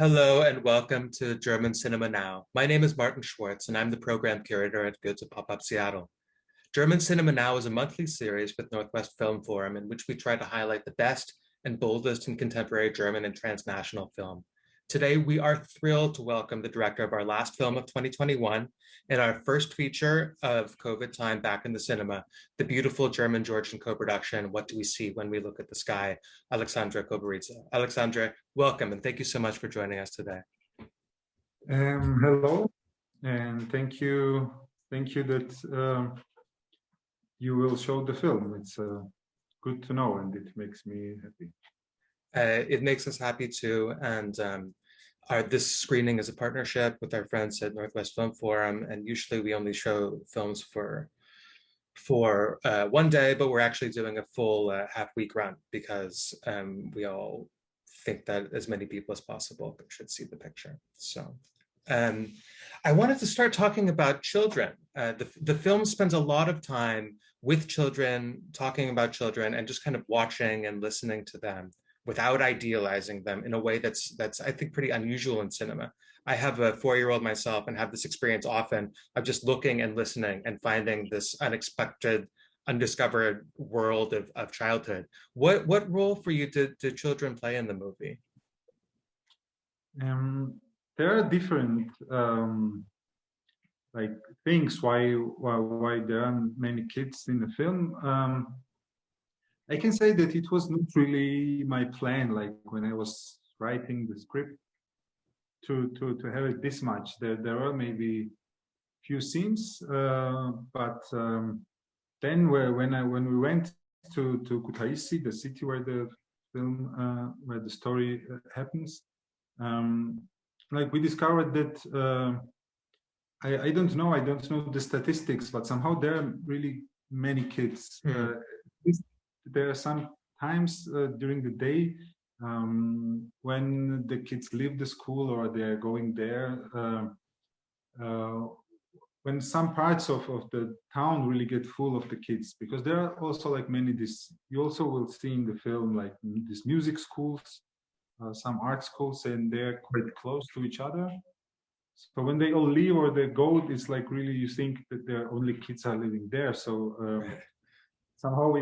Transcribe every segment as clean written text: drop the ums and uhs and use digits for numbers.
Hello and welcome to German Cinema Now. My name is Martin Schwartz and I'm the program curator at Goethe Pop Up Seattle. German Cinema Now is a monthly series with Northwest Film Forum in which we try to highlight the best and boldest in contemporary German and transnational film. Today, we are thrilled to welcome the director of our last film of 2021 and our first feature of COVID time back in the cinema, the beautiful German-Georgian co-production, What Do We See When We Look at the Sky, Alexandre Koberidze. Alexandre, welcome, and thank you so much for joining us today. Hello, and thank you that you will show the film. It's good to know, and it makes me happy. It makes us happy too, and this screening is a partnership with our friends at Northwest Film Forum, and usually we only show films for one day, but we're actually doing a full half-week run because we all think that as many people as possible should see the picture. So I wanted to start talking about children. The film spends a lot of time with children, talking about children, and just kind of watching and listening to them without idealizing them in a way that's I think pretty unusual in cinema. I have a 4-year-old myself and have this experience often of just looking and listening and finding this unexpected, undiscovered world of childhood. What role for you did children play in the movie? There are different like things why there are many kids in the film. I can say that it was not really my plan, like when I was writing the script, to have it this much. There are maybe few scenes, but then when we went to Kutaisi, the city where the film where the story happens, like we discovered that I don't know the statistics, but somehow there are really many kids. There are some times during the day when the kids leave the school or they're going there, when some parts of the town really get full of the kids, because there are also like many you also will see in the film like these music schools, some art schools, and they're quite close to each other. So when they all leave or they go, it's like really you think that there only kids are living there. So somehow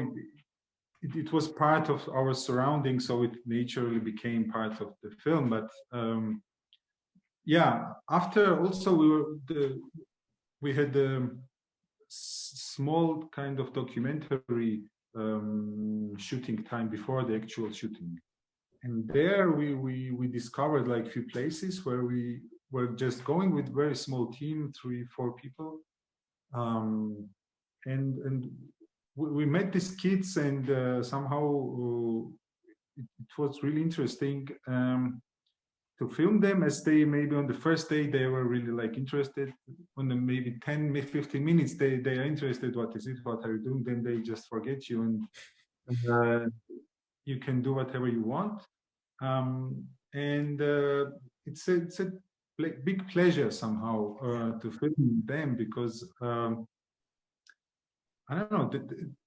it was part of our surroundings, so it naturally became part of the film. But yeah, after also we had a small kind of documentary shooting time before the actual shooting, and there we discovered like few places where we were just going with very small team, 3-4 people, and we met these kids, and somehow it was really interesting to film them, as they maybe on the first day they were really like interested. On the maybe 10 15 minutes they are interested, what is it, what are you doing, then they just forget you, and you can do whatever you want, and it's a big pleasure somehow to film them, because I don't know,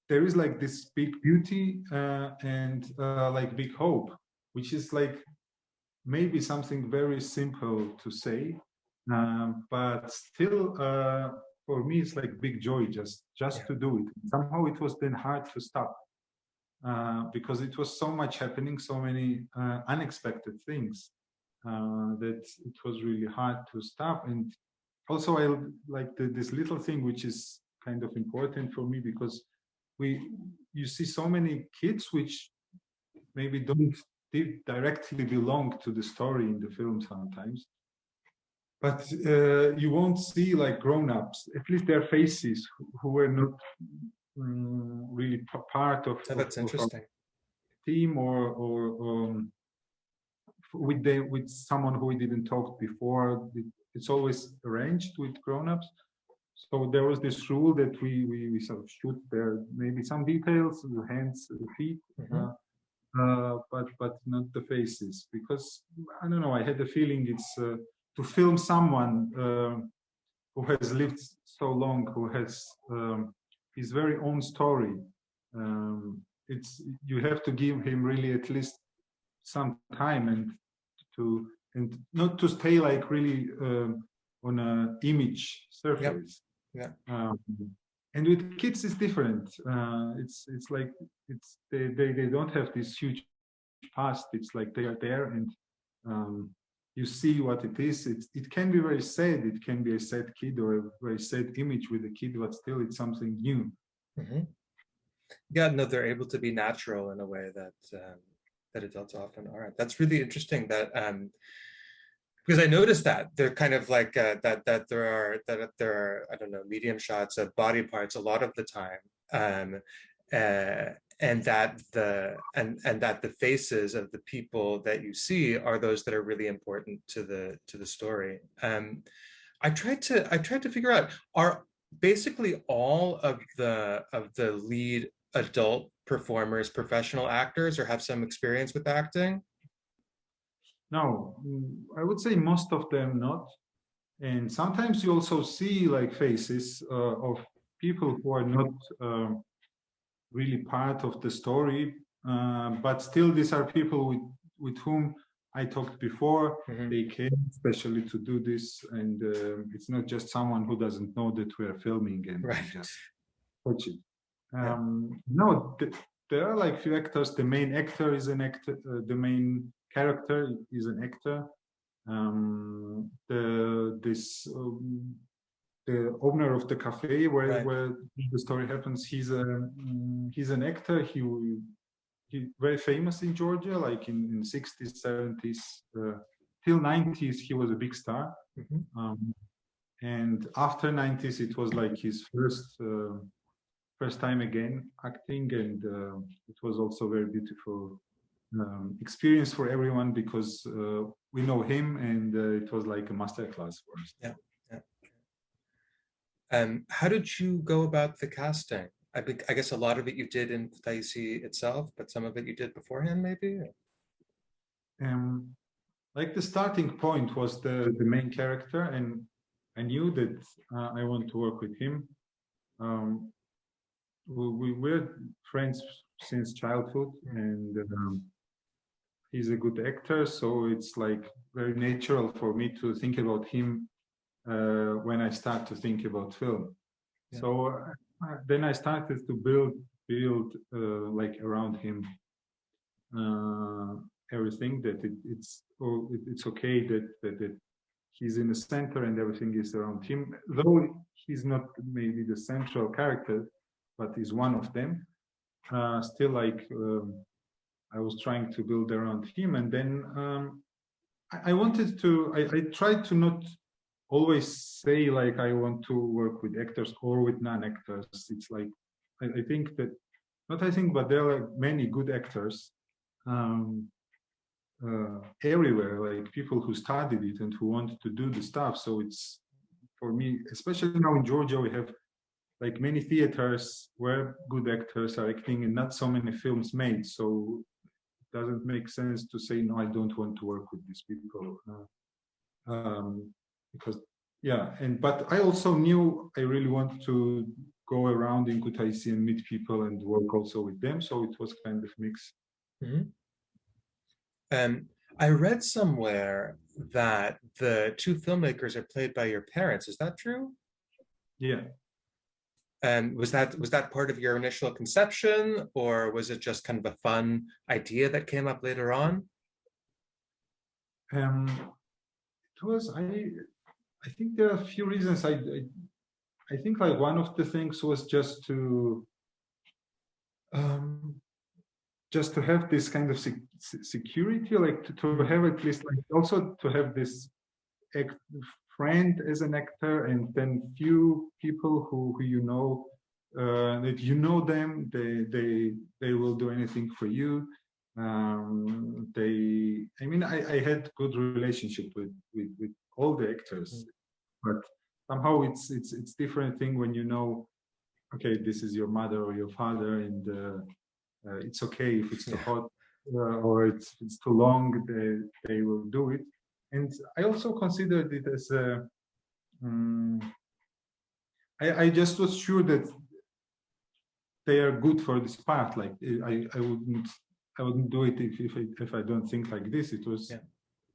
there is like this big beauty and like big hope, which is like maybe something very simple to say, but still for me it's like big joy just to do it. Somehow it was then hard to stop because it was so much happening, so many unexpected things that it was really hard to stop. And also I like this little thing which is kind of important for me, because you see so many kids which maybe don't directly belong to the story in the film sometimes, but you won't see like grown-ups, at least their faces, who were not really part of, That's interesting. Of team or with someone who we didn't talk before. It's always arranged with grown-ups. So there was this rule that we sort of shoot there, maybe some details, the hands, the feet, but not the faces, because I don't know, I had the feeling it's to film someone who has lived so long, who has his very own story. You have to give him really at least some time and to and not to stay like really on a image surface. Yeah. And with kids it's different. It's like they don't have this huge past. It's like they are there, and you see what it is. It can be very sad. It can be a sad kid or a very sad image with a kid, but still it's something new. Yeah, no, they're able to be natural in a way that adults often aren't. That's really interesting. That because I noticed that they're kind of like that there are, I don't know, medium shots of body parts a lot of the time, and that the faces of the people that you see are those that are really important to the story. I tried to figure out, are basically all of the lead adult performers professional actors or have some experience with acting? No, I would say most of them not. And sometimes you also see like faces of people who are not really part of the story, but still these are people with whom I talked before. They came especially to do this, and it's not just someone who doesn't know that we are filming and just watch it. No, there are like few actors. The main actor is an actor. The main character is an actor. The owner of the cafe where the story happens, he's an actor. He very famous in Georgia, like in 60s, 70s, till 90s. He was a big star, and after 90s, it was like his first time again acting, and it was also very beautiful experience for everyone because we know him, and it was like a masterclass for us. Yeah. How did you go about the casting? I guess a lot of it you did in Kutaisi itself, but some of it you did beforehand, maybe? Like the starting point was the main character, and I knew that I want to work with him. We were friends since childhood, and he's a good actor, so it's like very natural for me to think about him when I start to think about film. So then I started to build like around him everything, that it's okay that he's in the center and everything is around him, though he's not maybe the central character, but is one of them. Still, like I was trying to build around him, and then I wanted to. I tried to not always say like I want to work with actors or with non-actors. It's like I think that, not I think, but there are like many good actors everywhere, like people who studied it and who want to do the stuff. So it's, for me, especially now in Georgia, we have like many theaters where good actors are acting and not so many films made. So it doesn't make sense to say, no, I don't want to work with these people. Because but I also knew I really want to go around in Kutaisi and meet people and work also with them. So it was kind of mixed. I read somewhere that the two filmmakers are played by your parents. Is that true? Yeah. And was that part of your initial conception, or was it just kind of a fun idea that came up later on? It was, I think there are a few reasons. I think like one of the things was just to have this kind of security, like to have at least, like also to have this friend as an actor, and then few people who you know, that you know them, they will do anything for you. I mean, I had good relationship with all the actors, but somehow it's different thing when you know, okay, this is your mother or your father, and it's okay if it's too hot or it's too long, they will do it. And I also considered it as a I just was sure that they are good for this part. Like I wouldn't do it if I don't think like this. It was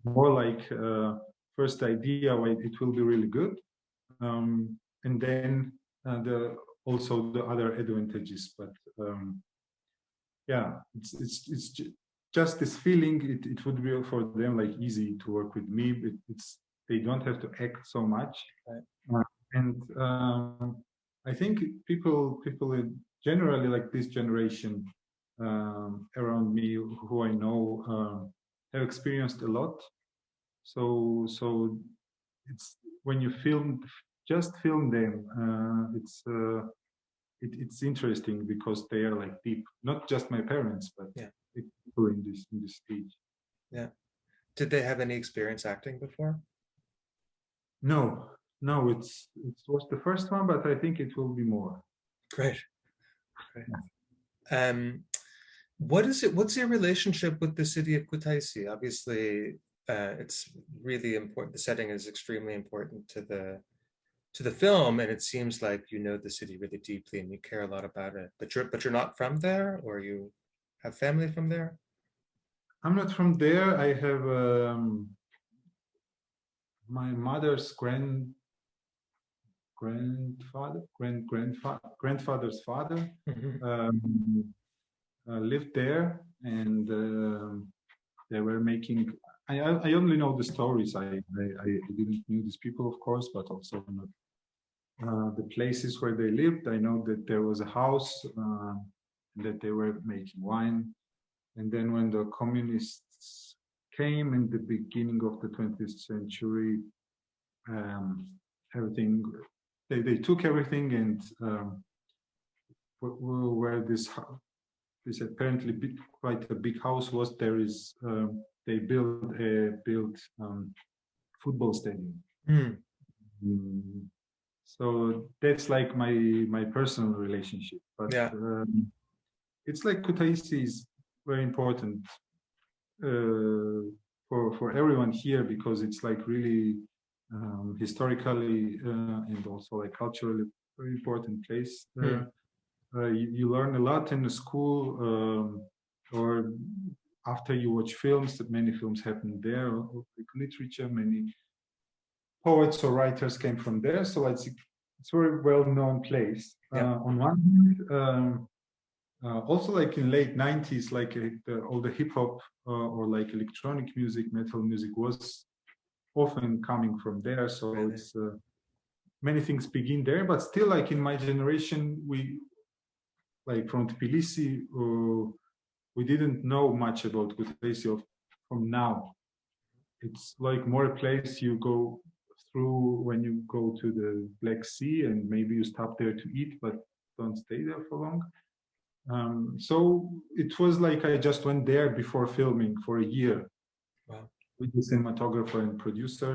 more like first idea, why it will be really good, and then also the other advantages. But yeah, it's just this feeling. It would be for them like easy to work with me. It's they don't have to act so much, Right. and I think people generally like this generation around me who I know have experienced a lot. So it's when you film them, it's interesting because they are like deep. Not just my parents, but Yeah. people in this stage. Yeah. Did they have any experience acting before? No, no, it was the first one, but I think it will be more. Great. Great. What is it? What's your relationship with the city of Kutaisi? Obviously, it's really important. The setting is extremely important to the film, and it seems like you know the city really deeply and you care a lot about it. But you're not from there, or you have family from there? I'm not from there. I have my mother's grandfather's father Mhm. um, lived there, and they were making. I only know the stories. I didn't knew these people, of course, but also not the places where they lived. I know that there was a house that they were making wine, and then when the communists came in the beginning of the 20th century, um, everything they took everything, and where this apparently quite a big house was, there is they built football stadium. Mm. Mm. So that's like my personal relationship, but Yeah. it's like Kutaisi is very important for everyone here because it's like really historically and also like culturally very important place. Mm. You learn a lot in the school or after you watch films. That many films happen there, or like literature. Many poets or writers came from there, so it's a very well known place. Yeah. On one hand, also like in late 90s, like all the hip hop or like electronic music, metal music was often coming from there. So Really. it's many things begin there, but still like in my generation, we like from Tbilisi, we didn't know much about Kutaisi from now. It's like more a place you go through when you go to the Black Sea, and maybe you stop there to eat, but don't stay there for long. So it was like I just went there before filming for a year Wow. with the cinematographer and producer,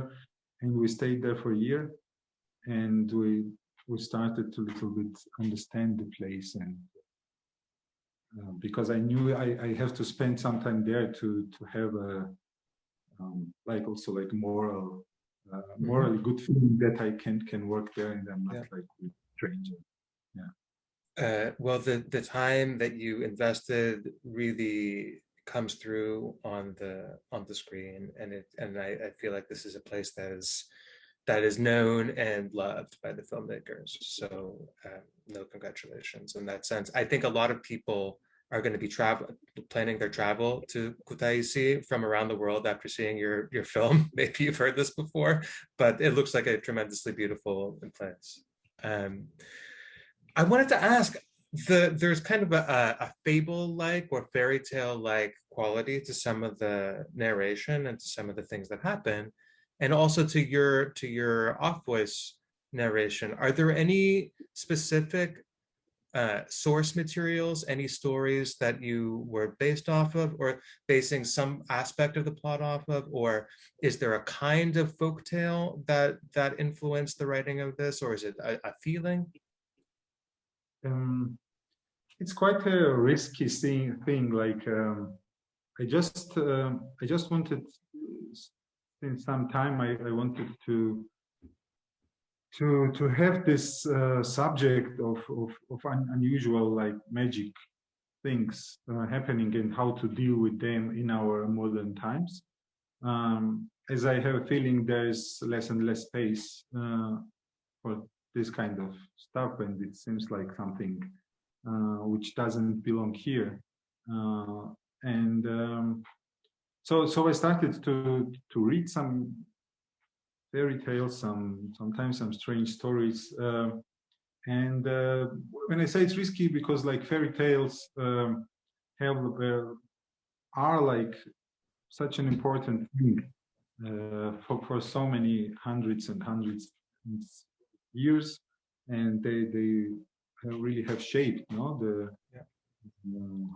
and we stayed there for a year, and we started to little bit understand the place, and because I knew I have to spend some time there to have a like also like morally good feeling that I can work there and I'm not Yeah. like with stranger. Yeah. Well, the time that you invested really comes through on the screen, and I feel like this is a place that is known and loved by the filmmakers. So no, congratulations in that sense. I think a lot of people are going to be planning their travel to Kutaisi from around the world after seeing your film. Maybe you've heard this before, but it looks like a tremendously beautiful place. Um, I wanted to ask, there's kind of a fable-like or fairy tale-like quality to some of the narration and to some of the things that happen, and also to your off voice narration. Are there any specific source materials, any stories that you were based off of, or basing some aspect of the plot off of, or is there a kind of folktale that influenced the writing of this, or is it a feeling? Um, it's quite a risky thing. Like I just wanted since some time I wanted to have this subject of unusual like magic things happening and how to deal with them in our modern times. as I have a feeling there is less and less space for this kind of stuff, and it seems like something which doesn't belong here. And so I started to read some fairy tales, sometimes some strange stories. And when I say it's risky, because like fairy tales have are like such an important thing for so many hundreds and hundreds of years, and they really have shaped, the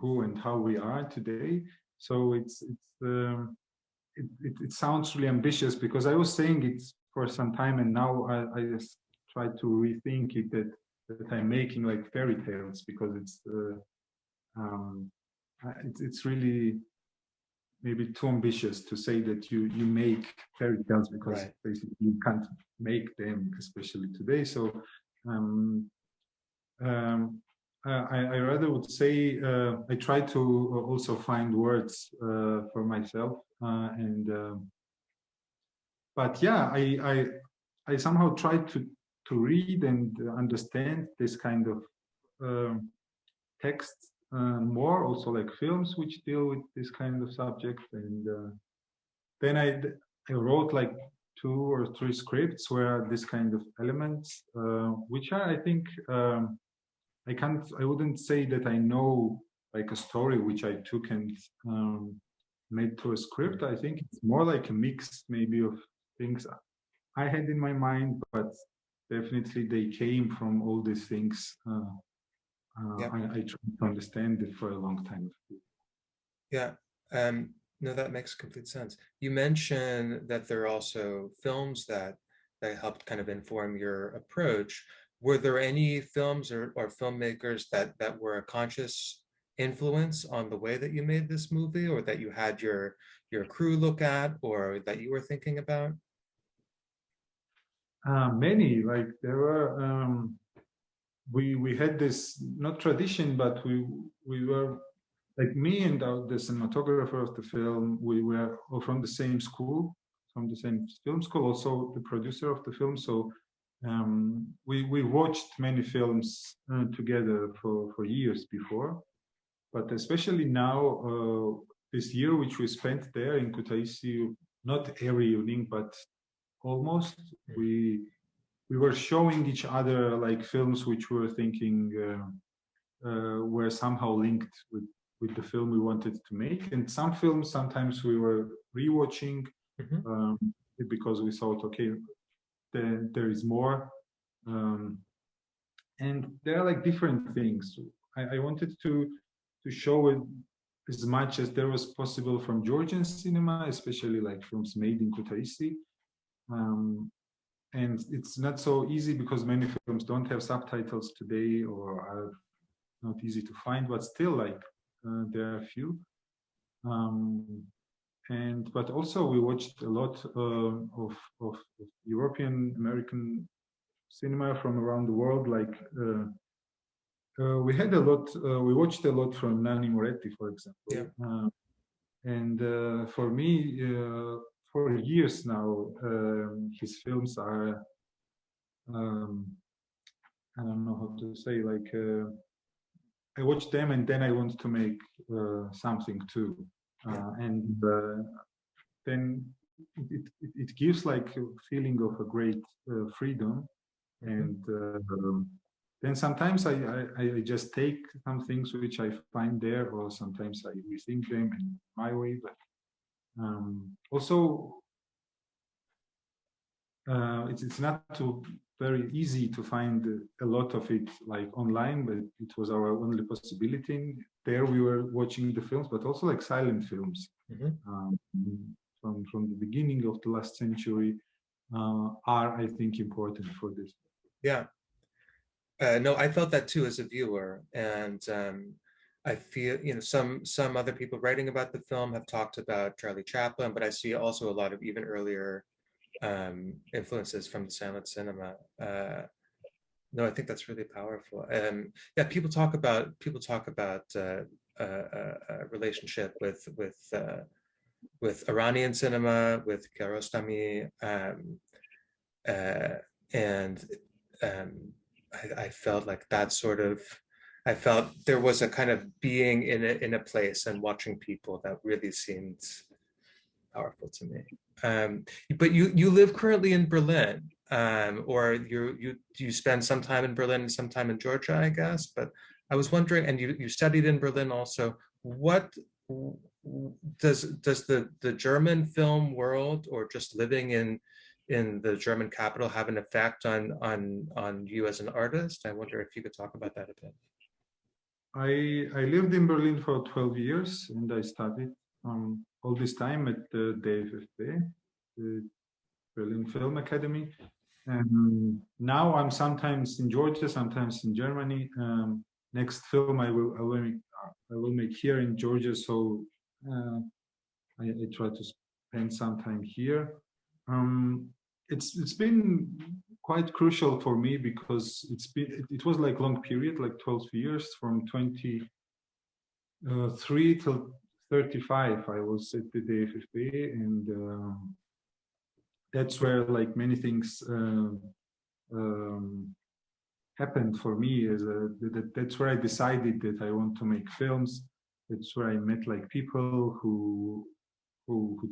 who and how we are today. So it sounds really ambitious, because I was saying it for some time, and now I just try to rethink it, that I'm making like fairy tales, because it's really maybe too ambitious to say that you make fairy tales, because basically you can't make them, especially today. So I rather would say I try to also find words for myself, but yeah, I somehow try to read and understand this kind of texts more, also like films which deal with this kind of subject. And then I wrote like 2 or 3 scripts where this kind of elements, which are, I think, I wouldn't say that I know like a story which I took and made to a script. I think it's more like a mix maybe of things I had in my mind, but definitely they came from all these things. I tried to understand it for a long time. Yeah. No, that makes complete sense. You mentioned that there are also films that helped kind of inform your approach. Were there any films or filmmakers that were a conscious influence on the way that you made this movie, or that you had your crew look at, or that you were thinking about? Many, like there were. We had this not tradition, but we were like, me and the cinematographer of the film. We were all from the same school, from the same film school. Also, the producer of the film. So we watched many films together for years before, but especially now, this year which we spent there in Kutaisi, not every evening, but almost, we were showing each other like films which we were thinking were somehow linked with the film we wanted to make. And some films, sometimes we were rewatching because we thought, okay, there is more. And there are like different things. I wanted to show it as much as there was possible from Georgian cinema, especially like films made in Kutaisi. And it's not so easy, because many films don't have subtitles today, or are not easy to find, but still, like, there are a few. But also we watched a lot of European, American cinema from around the world. Like we had a lot. We watched a lot from Nanni Moretti, for example. Yeah. And for me, for years now, his films are, I don't know how to say, like, I watch them and then I want to make something too. And then it gives like a feeling of a great freedom. And then sometimes I just take some things which I find there, or sometimes I rethink them in my way. But also, it's not too very easy to find a lot of it like online, but it was our only possibility. There we were watching the films, but also like silent films from the beginning of the last century are, I think, important for this. Yeah. No, I felt that too as a viewer, and I feel, some other people writing about the film have talked about Charlie Chaplin, but I see also a lot of even earlier influences from the silent cinema. No, I think that's really powerful. Yeah, people talk about a relationship with with Iranian cinema, with Kiarostami, and I felt like that sort of, I felt there was a kind of being in a place and watching people that really seemed powerful to me. But you live currently in Berlin, or you spend some time in Berlin and some time in Georgia, I guess. But I was wondering, and you studied in Berlin also. What does the German film world, or just living in the German capital, have an effect on you as an artist? I wonder if you could talk about that a bit. I lived in Berlin for 12 years and I studied all this time at the DFFB, the Berlin Film Academy. And now I'm sometimes in Georgia, sometimes in Germany. Next film I will make here in Georgia, so I try to spend some time here. It's been quite crucial for me because it was like long period, like 12 years, from 23 till 35. I was at the DFFB, and that's where like many things happened for me. That's where I decided that I want to make films. That's where I met like people who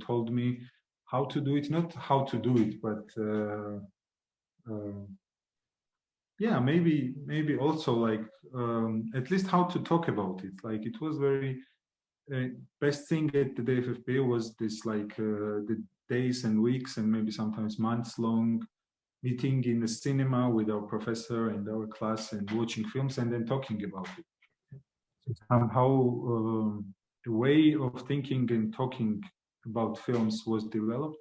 told me how to do it, not how to do it, but yeah, maybe also like at least how to talk about it. Like it was very best thing at the DFFB was this like the days and weeks and maybe sometimes months long meeting in the cinema with our professor and our class and watching films and then talking about it. So somehow the way of thinking and talking about films was developed,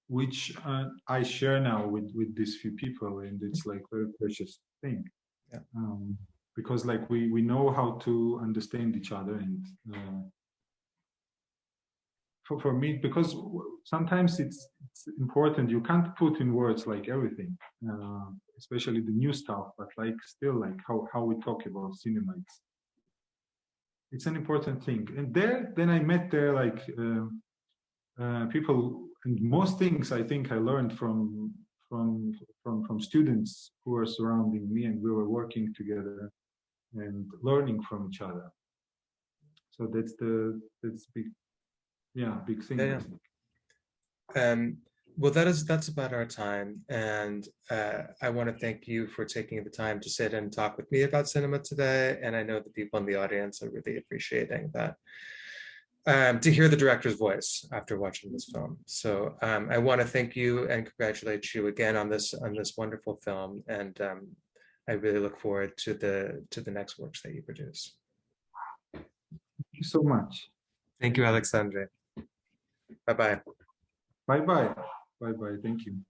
which I share now with these few people, and it's like very precious thing. Yeah. Because like we know how to understand each other, and for me, because sometimes it's important, you can't put in words like everything, especially the new stuff, but like still like how we talk about cinema, it's an important thing. And then I met there like people, and most things I think I learned from students who were surrounding me, and we were working together and learning from each other. So that's big, big thing. Yeah, yeah. Well, that's about our time, and I want to thank you for taking the time to sit and talk with me about cinema today. And I know the people in the audience are really appreciating that, to hear the director's voice after watching this film. So I want to thank you and congratulate you again on this wonderful film, and I really look forward to the next works that you produce. Thank you so much. Thank you, Alexandre. Bye-bye. Bye-bye. Bye-bye. Thank you.